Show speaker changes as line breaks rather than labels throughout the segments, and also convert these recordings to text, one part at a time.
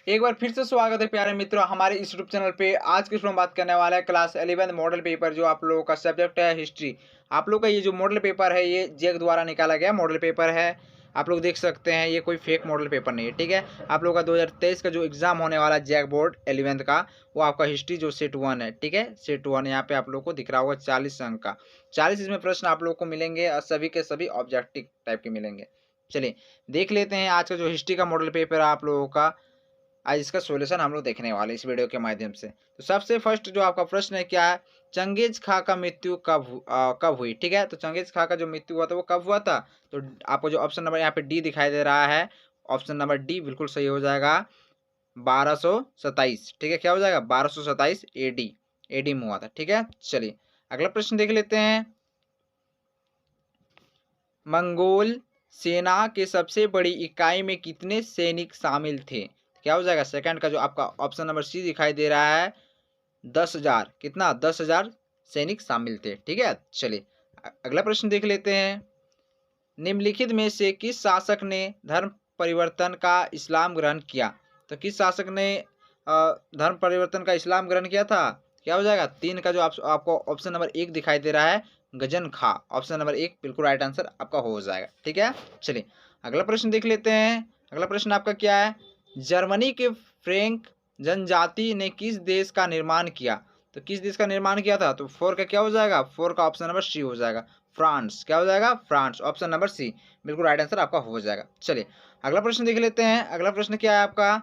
एक बार फिर से स्वागत है प्यारे मित्रों हमारे इस यूट्यूब चैनल पे। आज की वीडियो में बात करने वाला है क्लास 11 मॉडल पेपर, जो आप लोगों का सब्जेक्ट है हिस्ट्री। आप लोग का ये जो मॉडल पेपर है ये जेक द्वारा निकाला गया मॉडल पेपर है। आप लोग देख सकते हैं ये कोई फेक मॉडल पेपर नहीं है, ठीक है। आप लोग का 2023 का जो एग्जाम होने वाला है जेक बोर्ड 11th का, वो आपका हिस्ट्री जो सेट 1 है, ठीक है। सेट 1 यहाँ पे आप लोग को दिख रहा होगा 40 अंक का। 40 इसमें प्रश्न आप लोग को मिलेंगे और सभी के सभी ऑब्जेक्टिव टाइप के मिलेंगे। चलिए देख लेते हैं आज का जो हिस्ट्री का मॉडल पेपर है आप लोगों का। आज इसका सॉल्यूशन हम लोग देखने वाले इस वीडियो के माध्यम से। तो सबसे फर्स्ट जो आपका प्रश्न है क्या है, चंगेज खां का मृत्यु कब हुई, ठीक है। तो चंगेज खां का जो मृत्यु हुआ था वो कब हुआ था, तो आपको जो ऑप्शन नंबर यहाँ पे डी दिखाई दे रहा है, ऑप्शन नंबर डी बिल्कुल सही हो जाएगा। 1227, ठीक है। क्या हो जाएगा 1227 एडी, एडी में हुआ था, ठीक है। चलिए अगला प्रश्न देख लेते हैं। मंगोल सेना के सबसे बड़ी इकाई में कितने सैनिक शामिल थे, क्या हो जाएगा सेकंड का जो आपका ऑप्शन नंबर सी दिखाई दे रहा है 10,000, कितना 10,000 सैनिक शामिल थे, ठीक है। चलिए अगला प्रश्न देख लेते हैं। निम्नलिखित में से किस शासक ने धर्म परिवर्तन का इस्लाम ग्रहण किया, तो किस शासक ने धर्म परिवर्तन का इस्लाम ग्रहण किया था, क्या हो जाएगा तीन का जो आपको ऑप्शन नंबर एक दिखाई दे रहा है गजन खां, ऑप्शन नंबर एक बिल्कुल राइट आंसर आपका हो जाएगा, ठीक है। चलिए अगला प्रश्न देख लेते हैं। अगला प्रश्न आपका क्या है, जर्मनी के फ्रेंक जनजाति ने किस देश का निर्माण किया, तो किस देश का निर्माण किया था, तो फोर का क्या हो जाएगा, फोर का ऑप्शन नंबर सी हो जाएगा फ्रांस, क्या हो जाएगा फ्रांस, ऑप्शन नंबर सी बिल्कुल राइट आंसर आपका हो जाएगा। चलिए अगला प्रश्न देख लेते हैं। अगला प्रश्न क्या है आपका,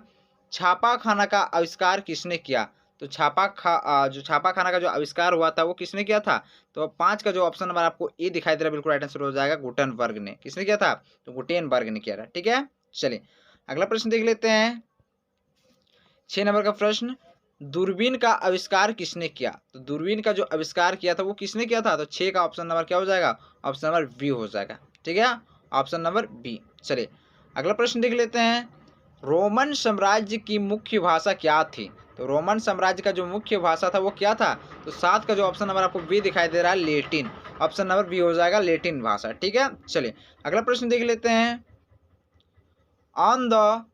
छापा खाना का आविष्कार किसने किया, तो जो छापा खाना का जो आविष्कार हुआ था वो किसने किया था, तो पांच का जो ऑप्शन नंबर आपको ए दिखाई दे रहा है बिल्कुल राइट आंसर हो जाएगा गुटेनबर्ग ने, किसने किया था, तो गुटेनबर्ग ने किया था, ठीक है। चलिए अगला प्रश्न देख लेते हैं। 6 नंबर का प्रश्न, दूरबीन का आविष्कार किसने किया, तो दूरबीन का जो आविष्कार किया था वो किसने किया था, तो 6 का ऑप्शन नंबर क्या हो जाएगा, ऑप्शन नंबर बी हो जाएगा, ठीक है, ऑप्शन नंबर बी। चलिए अगला प्रश्न देख लेते हैं। रोमन साम्राज्य की मुख्य भाषा क्या थी, तो रोमन साम्राज्य का जो मुख्य भाषा था वो क्या था, तो 7 का जो ऑप्शन नंबर आपको बी दिखाई दे रहा है लेटिन, ऑप्शन नंबर बी हो जाएगा लेटिन भाषा, ठीक है। चलिए अगला प्रश्न देख लेते हैं। On the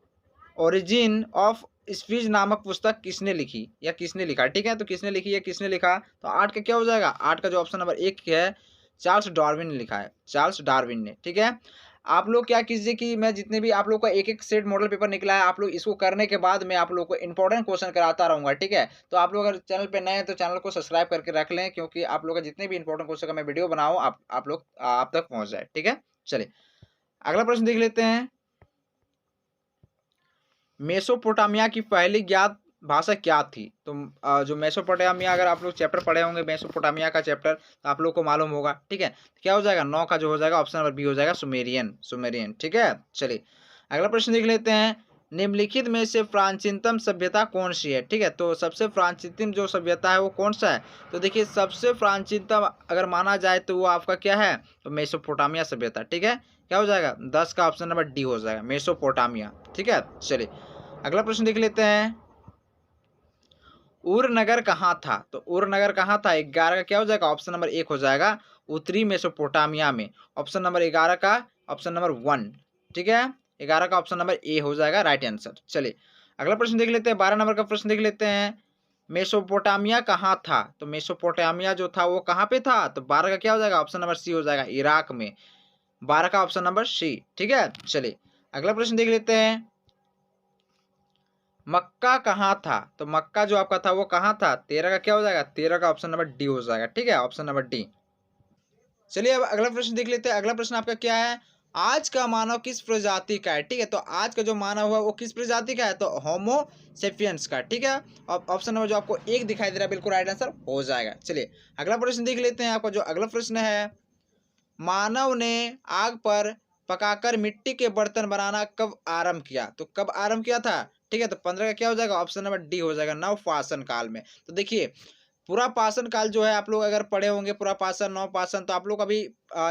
origin of speech नामक पुस्तक किसने लिखी या किसने लिखा, ठीक है। तो किसने लिखी या किसने लिखा, तो 8 का क्या हो जाएगा, 8 का जो ऑप्शन नंबर एक है चार्ल्स डार्विन ने लिखा है, चार्ल्स डार्विन ने, ठीक है। आप लोग क्या कीजिए कि मैं जितने भी आप लोग का एक एक सेट मॉडल पेपर निकला है, आप लोग इसको करने के बाद मैं आप लोग को इंपॉर्टेंट क्वेश्चन कराता रहूंगा, ठीक है। तो आप लोग अगर चैनल पे नए हैं तो चैनल को सब्सक्राइब करके रख लें, क्योंकि आप लोग का जितने भी इंपॉर्टेंट क्वेश्चन का मैं वीडियो बनाऊँ आप लोग आप तक पहुंच जाए, ठीक है। चलिए अगला प्रश्न देख लेते हैं। मेसोपोटामिया की पहली ज्ञात भाषा क्या थी, तो जो मेसोपोटामिया, अगर आप लोग चैप्टर पढ़े होंगे मेसोपोटामिया का चैप्टर, तो आप लोग को मालूम होगा, ठीक है। क्या हो जाएगा 9 का जो हो जाएगा ऑप्शन नंबर बी हो जाएगा सुमेरियन, सुमेरियन, ठीक है। चलिए अगला प्रश्न देख लेते हैं। निम्नलिखित में से प्राचीनतम सभ्यता कौन सी है, ठीक है। तो सबसे प्राचीनतम जो सभ्यता है वो कौन सा है, तो देखिए सबसे प्राचीनतम अगर माना जाए तो वो आपका क्या है, तो मेसोपोटामिया सभ्यता, ठीक है। क्या हो जाएगा 10 का ऑप्शन नंबर डी हो जाएगा मेसोपोटामिया, ठीक है। चलिए अगला प्रश्न देख लेते हैं। उर नगर कहाँ था, तो उर नगर कहाँ था, 11 का क्या हो जाएगा ऑप्शन नंबर एक हो जाएगा उत्तरी मेसोपोटामिया में, ऑप्शन नंबर 11 का ऑप्शन नंबर 1, ठीक है। 11 का ऑप्शन नंबर ए हो जाएगा राइट आंसर। चलिए अगला प्रश्न देख लेते हैं। 12 नंबर का प्रश्न देख लेते हैं। मेसोपोटामिया कहाँ था, तो मेसोपोटामिया जो था वो कहाँ पे था, तो 12 का क्या हो जाएगा ऑप्शन नंबर सी हो जाएगा इराक में, 12 का ऑप्शन नंबर सी, ठीक है। चलिए अगला प्रश्न देख लेते हैं। मक्का कहाँ था, तो मक्का जो आपका था वो कहाँ था, 13 का क्या हो जाएगा, 13 का ऑप्शन नंबर डी हो जाएगा, ठीक है, ऑप्शन नंबर डी। चलिए अब अगला प्रश्न देख लेते हैं। अगला प्रश्न आपका क्या है, आज का मानव किस प्रजाति का है, ठीक है। तो आज का जो मानव है वो किस प्रजाति का है, तो होमो सेपियंस का, ठीक है। अब ऑप्शन नंबर जो आपको एक दिखाई दे रहा है बिल्कुल राइट आंसर हो जाएगा। चलिए अगला प्रश्न देख लेते हैं। आपका जो अगला प्रश्न है, मानव ने आग पर पकाकर मिट्टी के बर्तन बनाना कब आरंभ किया, तो कब आरंभ किया था, ठीक है। तो 15 का क्या हो जाएगा ऑप्शन नंबर डी हो जाएगा नवपाषाण काल में। तो देखिए पूरा पाषाण काल जो है आप लोग अगर पढ़े होंगे पूरा पाषाण नवपाषाण, तो आप लोग अभी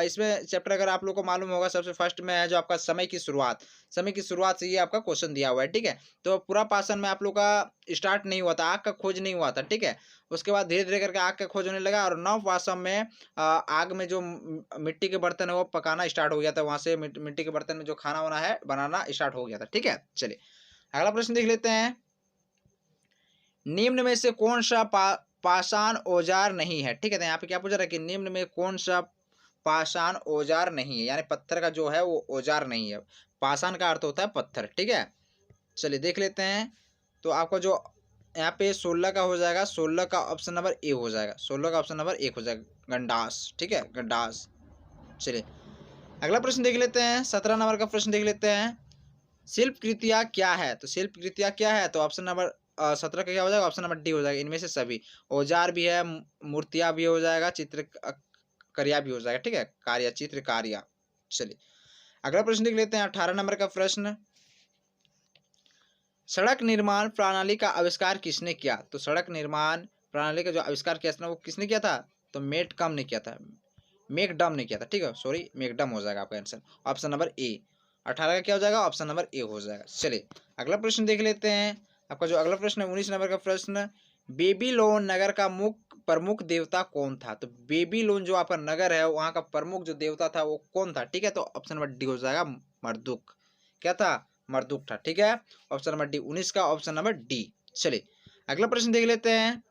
इसमें चैप्टर अगर आप लोग को मालूम होगा सबसे फर्स्ट में है जो आपका समय की शुरुआत, समय की शुरुआत से ये आपका क्वेश्चन दिया हुआ है, ठीक है। तो पूरा पाषाण में आप लोग का स्टार्ट नहीं हुआ था, आग का खोज नहीं हुआ था, ठीक है। उसके बाद धीरे धीरे करके आग का खोज होने लगा और नवपाषाण में आग में जो मिट्टी के बर्तन है वो पकाना स्टार्ट हो गया था, वहां से मिट्टी के बर्तन में जो खाना वाना है बनाना स्टार्ट हो गया था, ठीक है। चलिए अगला प्रश्न देख लेते हैं, निम्न में से कौन सा पाषाण औजार नहीं है। ठीक है, तो यहाँ पे क्या पूछ रहा है कि निम्न में कौन सा पाषाण औजार नहीं है, यानी पत्थर का जो है वो औजार नहीं है। पाषाण का अर्थ होता है पत्थर। ठीक है, चलिए देख लेते हैं। तो आपका जो यहाँ पे 16 का हो जाएगा, 16 का ऑप्शन नंबर ए हो जाएगा, 16 का ऑप्शन नंबर 1 हो जाएगा, गंडास। ठीक है, गंडास। चलिए अगला प्रश्न देख लेते हैं, 17 नंबर का प्रश्न देख लेते हैं, शिल्प कृतियाँ क्या है। तो शिल्प कृतियाँ क्या है, तो ऑप्शन नंबर 17 का क्या हो जाएगा, ऑप्शन नंबर डी हो जाएगा, इनमें से सभी। औजार भी है, मूर्तियाँ भी हो जाएगा, चित्र क्रिया भी हो जाएगा। ठीक है, कार्य, चित्र कार्य। चलिए अगला प्रश्न देख लेते हैं, 18 नंबर का प्रश्न, सड़क निर्माण प्रणाली का आविष्कार किसने किया। तो सड़क निर्माण प्रणाली का जो आविष्कार किया था वो किसने किया था, तो मेडकम ने किया था, मेकडम ने किया था। ठीक है, सॉरी, मेकडम हो जाएगा आपका आंसर, ऑप्शन नंबर ए। 18 का क्या हो जाएगा, ऑप्शन नंबर ए हो जाएगा। चलिए अगला प्रश्न देख लेते हैं, आपका जो अगला प्रश्न है 19 नंबर का प्रश्न, बेबीलोन नगर का प्रमुख देवता कौन था। तो बेबीलोन जो आपका नगर है वहाँ का प्रमुख जो देवता था वो कौन था। ठीक है, तो ऑप्शन नंबर डी हो जाएगा, मर्दुक। क्या था, मर्दुक था। ठीक है, ऑप्शन नंबर डी, 19 का ऑप्शन नंबर डी। चलिए अगला प्रश्न देख लेते हैं,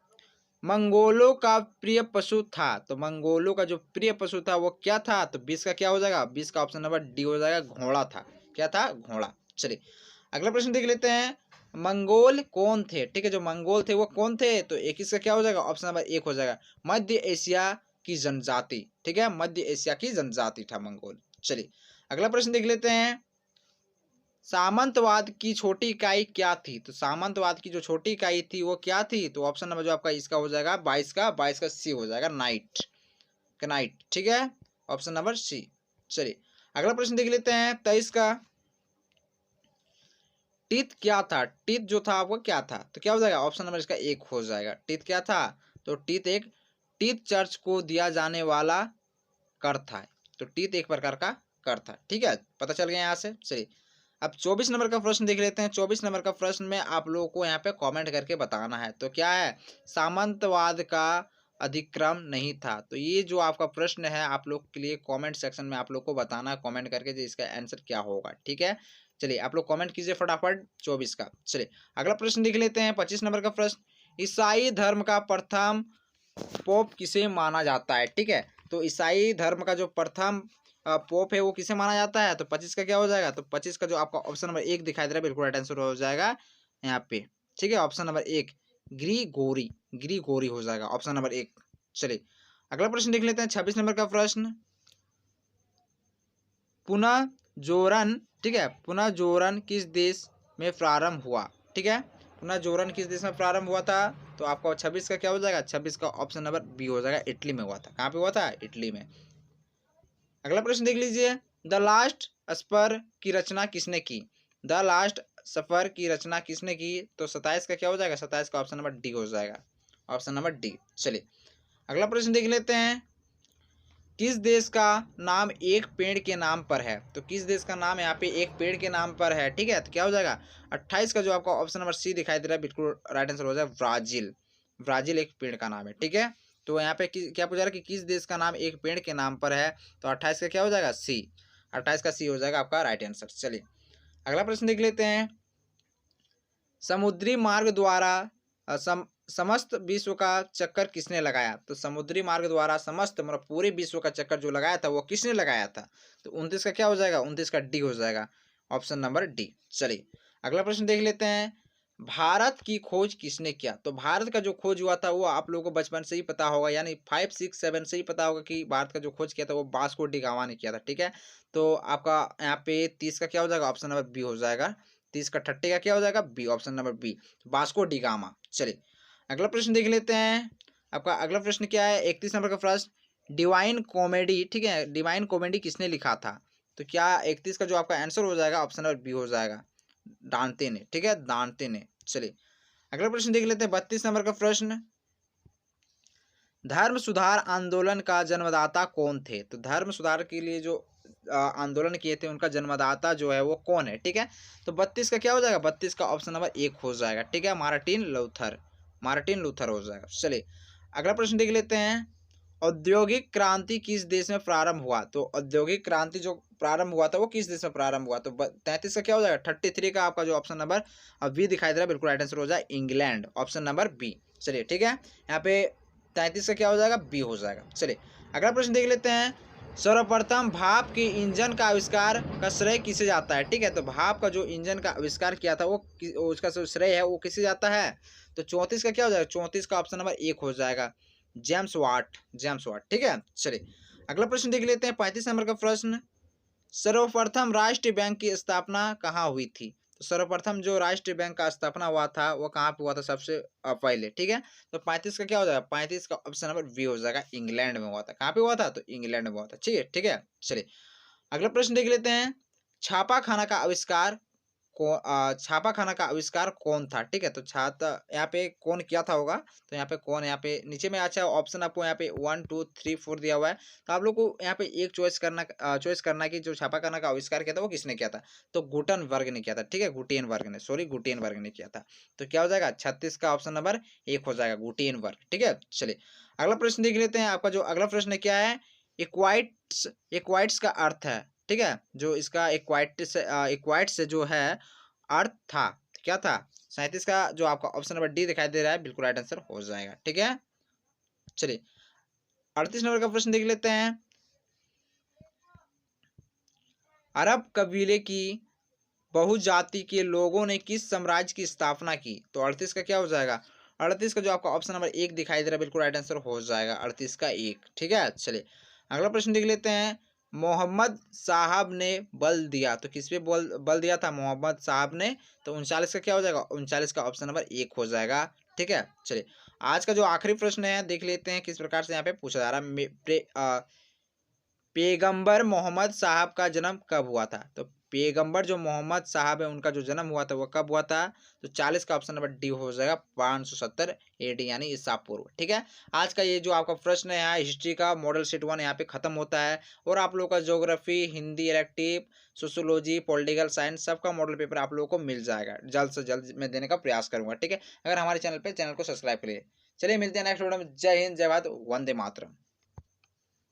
मंगोलों का प्रिय पशु था। तो मंगोलों का जो प्रिय पशु था वो क्या था, तो 20 का क्या हो जाएगा, 20 का ऑप्शन नंबर डी हो जाएगा, घोड़ा था। क्या था, घोड़ा। चलिए अगला प्रश्न देख लेते हैं, मंगोल कौन थे। ठीक है, जो मंगोल थे वो कौन थे, तो 21 का क्या हो जाएगा, ऑप्शन नंबर 1 हो जाएगा, मध्य एशिया की जनजाति। ठीक है, मध्य एशिया की जनजाति था मंगोल। चलिए अगला प्रश्न देख लेते हैं, सामंतवाद की छोटी इकाई क्या थी। तो सामंतवाद की जो छोटी इकाई थी वो क्या थी, तो ऑप्शन नंबर जो आपका इसका हो जाएगा 22 का सी हो जाएगा, नाइट, नाइट। ठीक है, ऑप्शन नंबर सी। चलिए अगला प्रश्न देख लेते हैं, 23 का, टीथ क्या था। टीथ जो था आपको क्या था, तो क्या हो जाएगा, ऑप्शन नंबर इसका 1 हो जाएगा, टीथ क्या था, तो टीथ चर्च को दिया जाने वाला कर था। तो टीथ एक प्रकार का कर था। ठीक है, पता चल गया यहाँ से। चलिए अब 24 नंबर का प्रश्न देख लेते हैं, 24 नंबर का प्रश्न में आप लोगों को यहाँ पे कमेंट करके बताना है। तो क्या है, सामंतवाद का अधिक्रम नहीं था। तो ये जो आपका प्रश्न है आप लोग के लिए कमेंट सेक्शन में आप लोग को बताना है कमेंट करके जो इसका आंसर क्या होगा। ठीक है, चलिए आप लोग कमेंट कीजिए फटाफट 24 का। चलिए अगला प्रश्न देख लेते हैं, 25 नंबर का प्रश्न, ईसाई धर्म का प्रथम पोप किसे माना जाता है। ठीक है, तो ईसाई धर्म का जो प्रथम पोप है वो किसे माना जाता है, तो 25 का क्या हो जाएगा, तो 25 का जो आपका ऑप्शन नंबर 1 दिखाई दे रहा है बिल्कुल राइट आंसर हो जाएगा यहाँ पे। ठीक है, ऑप्शन नंबर 1 ग्रीगोरी, ग्रीगोरी हो जाएगा, ऑप्शन नंबर 1। चलिए अगला प्रश्न देख लेते हैं, 26 नंबर का प्रश्न, पुनः जोरन। ठीक है, पुनः जोरन किस देश में प्रारंभ हुआ। ठीक है, पुनः जोरन किस देश में प्रारंभ हुआ था, तो आपका 26 का क्या हो जाएगा, 26 का ऑप्शन नंबर बी हो जाएगा, इटली में हुआ था। कहाँ पे हुआ था, इटली में। अगला प्रश्न देख लीजिए, द लास्ट सफर की रचना किसने की। द लास्ट सफर की रचना किसने की, तो 27 का क्या हो जाएगा, 27 का ऑप्शन नंबर डी हो जाएगा, ऑप्शन नंबर डी। चलिए अगला प्रश्न देख लेते हैं, किस देश का नाम एक पेड़ के नाम पर है। तो किस देश का नाम यहाँ पे एक पेड़ के नाम पर है। ठीक है, तो क्या हो जाएगा, 28 का जो आपका ऑप्शन नंबर सी दिखाई दे रहा है बिल्कुल राइट आंसर हो जाएगा, ब्राजील। ब्राजील एक पेड़ का नाम है। ठीक है, तो यहाँ पे क्या पूछा रहा है कि किस देश का नाम एक पेड़ के नाम पर है, तो 28 का क्या हो जाएगा, सी, 28 का सी हो जाएगा आपका राइट आंसर। चलिए अगला प्रश्न देख लेते हैं, समुद्री मार्ग द्वारा समस्त विश्व का चक्कर किसने लगाया। तो समुद्री मार्ग द्वारा समस्त मतलब पूरे विश्व का चक्कर जो लगाया था वो किसने लगाया था, तो 29 का क्या हो जाएगा, 29 का डी हो जाएगा, ऑप्शन नंबर डी। चलिए अगला प्रश्न देख लेते हैं, भारत की खोज किसने किया। तो भारत का जो खोज हुआ था वो आप लोगों को बचपन से ही पता होगा, यानी 5, 6, 7 से ही पता होगा कि भारत का जो खोज किया था वो वास्को डी गामा ने किया था। ठीक है, तो आपका यहाँ पे 30 का क्या हो जाएगा, ऑप्शन नंबर बी हो जाएगा, 30 का 30 का क्या हो जाएगा, B, option number B, Vasco da Gama. चलिए अगला प्रश्न देख लेते हैं, आपका अगला प्रश्न क्या है, 31 नंबर का प्रश्न, डिवाइन कॉमेडी। ठीक है, डिवाइन कॉमेडी किसने लिखा था, तो क्या 31 का जो आपका आंसर हो जाएगा ऑप्शन नंबर बी हो जाएगा, दांते ने। ठीक है, दांते ने। चलिए अगला प्रश्न देख लेते हैं, 32 नंबर का प्रश्न, धर्म सुधार आंदोलन का जन्मदाता कौन थे। तो धर्म सुधार के लिए जो आंदोलन किए थे उनका जन्मदाता जो है वो कौन है। ठीक है, तो 32 का क्या हो जाएगा, 32 का ऑप्शन नंबर 1 हो जाएगा। ठीक है, मार्टिन लूथर, मार्टिन लूथर हो जाएगा। चलिए अगला प्रश्न देख लेते हैं, औद्योगिक क्रांति किस देश में प्रारंभ हुआ? तो औद्योगिक क्रांति जो प्रारंभ हुआ था वो किस देश में प्रारंभ हुआ? तो 33 का क्या हो जाएगा? 33 का आपका जो ऑप्शन नंबर बी दिखाई दे रहा है, बिल्कुल राइट आंसर हो जाए इंग्लैंड, ऑप्शन नंबर बी। चलिए ठीक है, यहाँ पे 33 का क्या हो जाएगा? बी हो जाएगा। चलिए अगला प्रश्न देख लेते हैं। सर्वप्रथम भाप के इंजन का आविष्कार का श्रेय किसे जाता है? ठीक है, तो भाप का जो इंजन का आविष्कार किया था वो उसका जो श्रेय है वो किसे जाता है? तो 34 का क्या हो जाएगा? 34 का ऑप्शन नंबर 1 हो जाएगा, जेम्स वाट, जेम्स वाट। ठीक है, चलिए अगला प्रश्न देख लेते हैं। 35 नंबर का प्रश्न, सर्वप्रथम राष्ट्रीय बैंक की स्थापना कहाँ हुई थी? तो सर्वप्रथम जो राष्ट्रीय बैंक का स्थापना हुआ था वो कहाँ पे हुआ था सबसे पहले? ठीक है, तो 35 का क्या हो जाएगा? 35 का ऑप्शन नंबर बी हो जाएगा, इंग्लैंड में हुआ था। कहाँ पे हुआ था? तो इंग्लैंड में हुआ था। ठीक है, चलिए अगला प्रश्न देख लेते हैं। छापा खाना का आविष्कार छापा खाना का आविष्कार कौन था? ठीक है, तो छाता यहाँ पे कौन किया था होगा, तो यहाँ पे कौन, यहाँ पे नीचे में अच्छा ऑप्शन आपको यहाँ पे 1 2 3 4 दिया हुआ है, तो आप लोग को यहाँ पे एक चॉइस करना कि जो छापा खाना का आविष्कार किया था वो किसने किया था? तो गुटनबर्ग ने किया था। ठीक है, गुटेनबर्ग ने किया था। तो क्या हो जाएगा? 36 का ऑप्शन नंबर 1 हो जाएगा, गुटेनबर्ग। ठीक है, चलिए अगला प्रश्न देख लेते हैं। आपका जो अगला प्रश्न क्या है, इक्वाइट्स, इक्वाइट्स का अर्थ है। ठीक है, जो इसका इक्वाइट्स जो है अर्थ था, क्या था? 37 का जो आपका ऑप्शन नंबर डी दिखाई दे रहा है, बिल्कुल राइट आंसर हो जाएगा। ठीक है, चलिए 38 नंबर का प्रश्न देख लेते हैं। अरब कबीले की बहुजाति के लोगों ने किस साम्राज्य की स्थापना की? तो 38 का क्या हो जाएगा? 38 का जो आपका ऑप्शन नंबर 1 दिखाई दे रहा है, बिल्कुल राइट आंसर हो जाएगा 38 का 1। ठीक है, चलिए अगला प्रश्न देख लेते हैं। मोहम्मद साहब ने बल दिया, तो किस पे बल दिया था मोहम्मद साहब ने? तो 39 का क्या हो जाएगा? 39 का ऑप्शन नंबर 1 हो जाएगा। ठीक है, चलिए आज का जो आखिरी प्रश्न है देख लेते हैं किस प्रकार से यहाँ पे पूछा जा रहा है। पैगंबर मोहम्मद साहब का जन्म कब हुआ था? तो पैगंबर जो मोहम्मद साहब है उनका जो जन्म हुआ था वो कब हुआ था? तो 40 का ऑप्शन नंबर डी हो जाएगा, 570 एडी यानी ईसा पूर्व। ठीक है, आज का ये जो आपका प्रश्न है हिस्ट्री का मॉडल सेट 1 यहाँ पे खत्म होता है, और आप लोगों का geography, Hindi elective, sociology, political science सबका मॉडल पेपर आप लोगों को मिल जाएगा। जल्द से जल्द मैं देने का प्रयास करूंगा। ठीक है, अगर हमारे चैनल को सब्सक्राइब करिए। चलिए मिलते हैं नेक्स्ट वीडियो में। जय हिंद, जय भारत, वंदे मातरम।